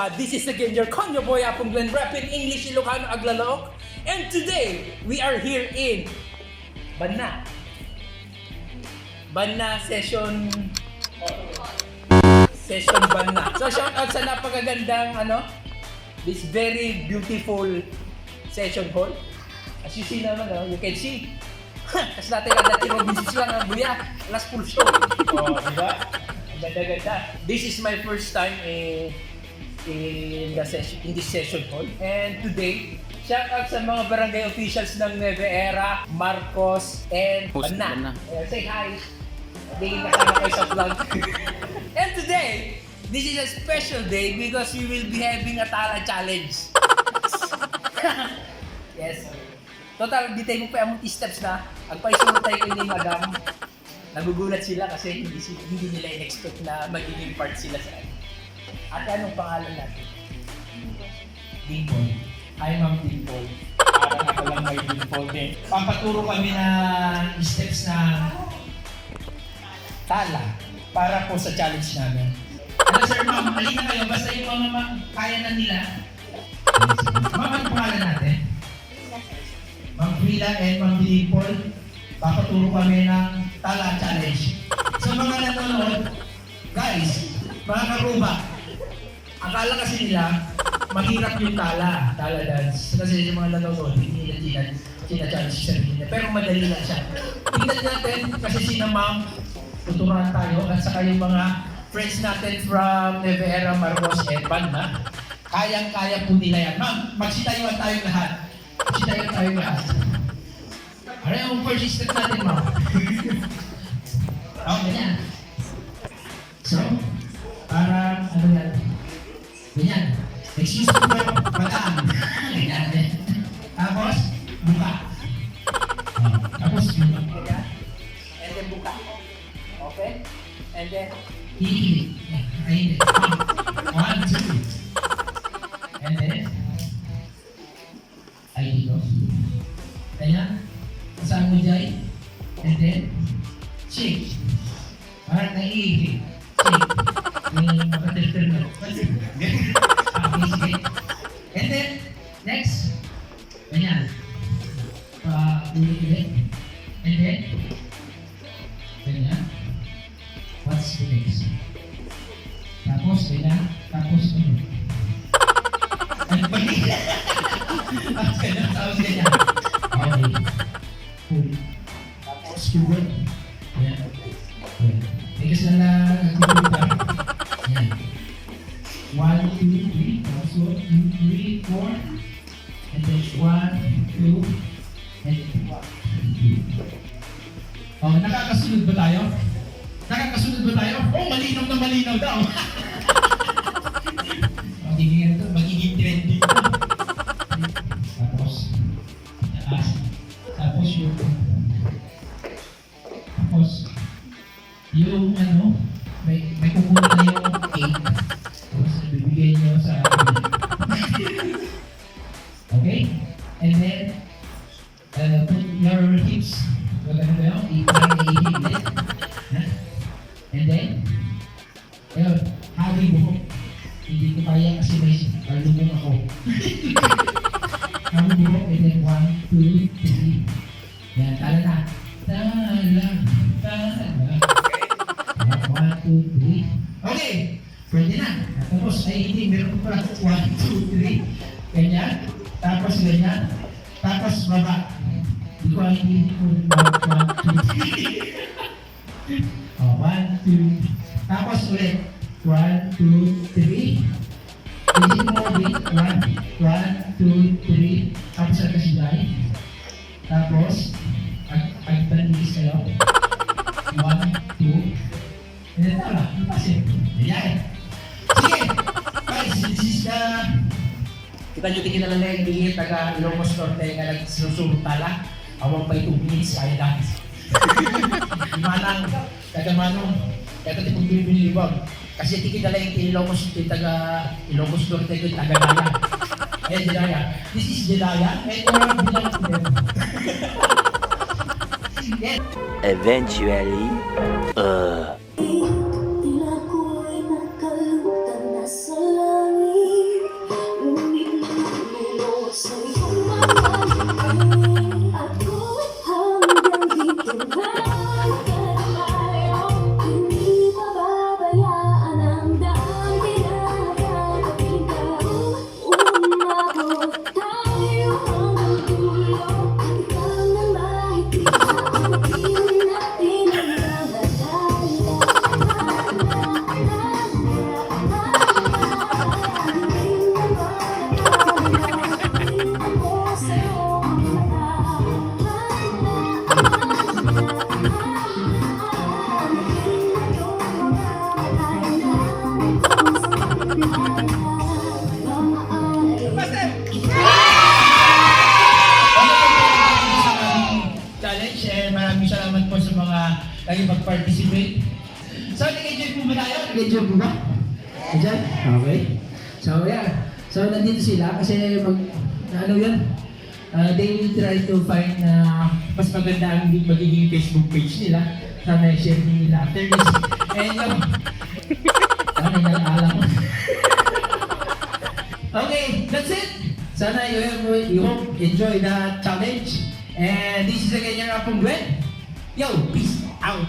Ba? This is again your Konyo Boy Apong Glen Rapid English Ilocano Aglalok. And today, we are here in Banna. Banna Session Banna. So shout out sa napakagandang this very beautiful session hall. As you see naman, you can see. Kasi natin ang dati Robinson lang ang buya. Last full show. Oh, diba? Ang ganda-ganda. This is my first time in this session hall. And today, shout out sa mga barangay officials ng Nueva Ecija, Marcos, and Banna. Say hi. Hindi kasama kayo sa vlog. And today, this is a special day because we will be having a Tala Challenge. Yes. Total, di tayo mo pa yung steps na. Ang paisunod tayo kay ni Madam. Nagugulat sila kasi hindi nila in-expect na magiging part sila sa akin. At anong pangalan natin? Dimple. Hi, Ma'am Dimple. Parang ako lang may Dimple din. Pampaturo kami na steps na tala para po sa challenge namin. Ano sir, ma'am, halina kayo. Basta yung mga kaya na nila. Ma'am, ano pangalan natin? Ma'am Frida and Ma'am Dimple. Papaturo kami ng tala challenge. Sa mga nanonood, guys, mga karuba, akala kasi nila, mahirap yung tala dance. Kasi yung mga nanonood, hindi nila challenge sa sarili nila. Pero madali lang siya. Tingnan natin kasi sina ma'am, tuturuan tayo at saka yung mga friends natin from Nueva Ecija, Marcos, and Banna. Kayang-kaya po nila yan. Ma'am, magsitayuan tayong lahat. Magsitayuan tayong lahat. Ano yung first step natin, ma'am? Oh, ganyan. So, parang, yan? Ganyan. Excuse me po, madam. Ganyan. Tapos, buka. Tapos, buka. And then buka. Okay? And then, hihilig. Hihilig. 1, 2. And then, ay dito. Ganyan. Kasama mo dyan. And then, shake. Parang naiigig. Shake. Yung makatilter na. Okay, sige. And then, next. Ganyan. Ulit-ulit. And then, ganyan. What's the next? Tapos, ganyan. Tapos, ano? Ano ba yun? Tapos ganyan. Tapos ganyan. Okay. Cool. Tapos, good. Ayan. Tigas na lang. Nagtutulog. Ayan. 1, 2, 3. Tapos 1, 2, 3, 4. And then 1, 2. And then 1, 2. Oh, nakakasunod ba tayo? Nakakasunod ba tayo? Oh, malinaw na malinaw daw. Magiging trending ito. Tapos, taas. Tapos yung may kukunin na yung cake. Tapos, bibigay nyo sa okay? And then, put your hips. Ano ba yun? I-higit. And then, hawi buhok. Hindi ko kaya kasi may lumong ako. Hawi buhok, and then 1, 2, 3. Yan, tala na. Tala. 1, 2, 3. Okay, pwede na. Tapos, ay hindi, meron ko pala 1, 2, 3. Ganyan. Tapos ganyan. Tapos baba. Hindi ko ay hindi ko 1, 2, 3. 1, 2. Tapos ulit. 1, 2, 3. Hindi mo ulit. 1, 2, 3. Tapos ang kasilay. Tapos, pag-paligis kayo. 1, 2. And then tala. Kasi, ayan. Sige. Guys, this is the... Kita nyo tingin na lang na yung bigit taga Ilocos Norte nga nagsusunod tala. Awang pa 2 minutes, kaya dance. Manang, taga-manong, kaya ito kung binibag. Kasi tingin na lang yung Ilocos Norte ko, taga-nala. Ayan, Jelaya. This is Jelaya, and you're bilang to them. Eventually, Tila ko'y nakalutang nasa langit. kayo mag-participate. So, nag-enjoy po ba tayo? Nag-enjoy po ba? Enjoy? Okay. So, yeah. So, nandito sila kasi ano yun? They will try to find mas maganda ang magiging Facebook page nila. Sana i-share din nila after this. And sana nalala ko. Okay, that's it. Sana you hope enjoy the challenge. And this is again your Apong Gwen. Yo, peace out.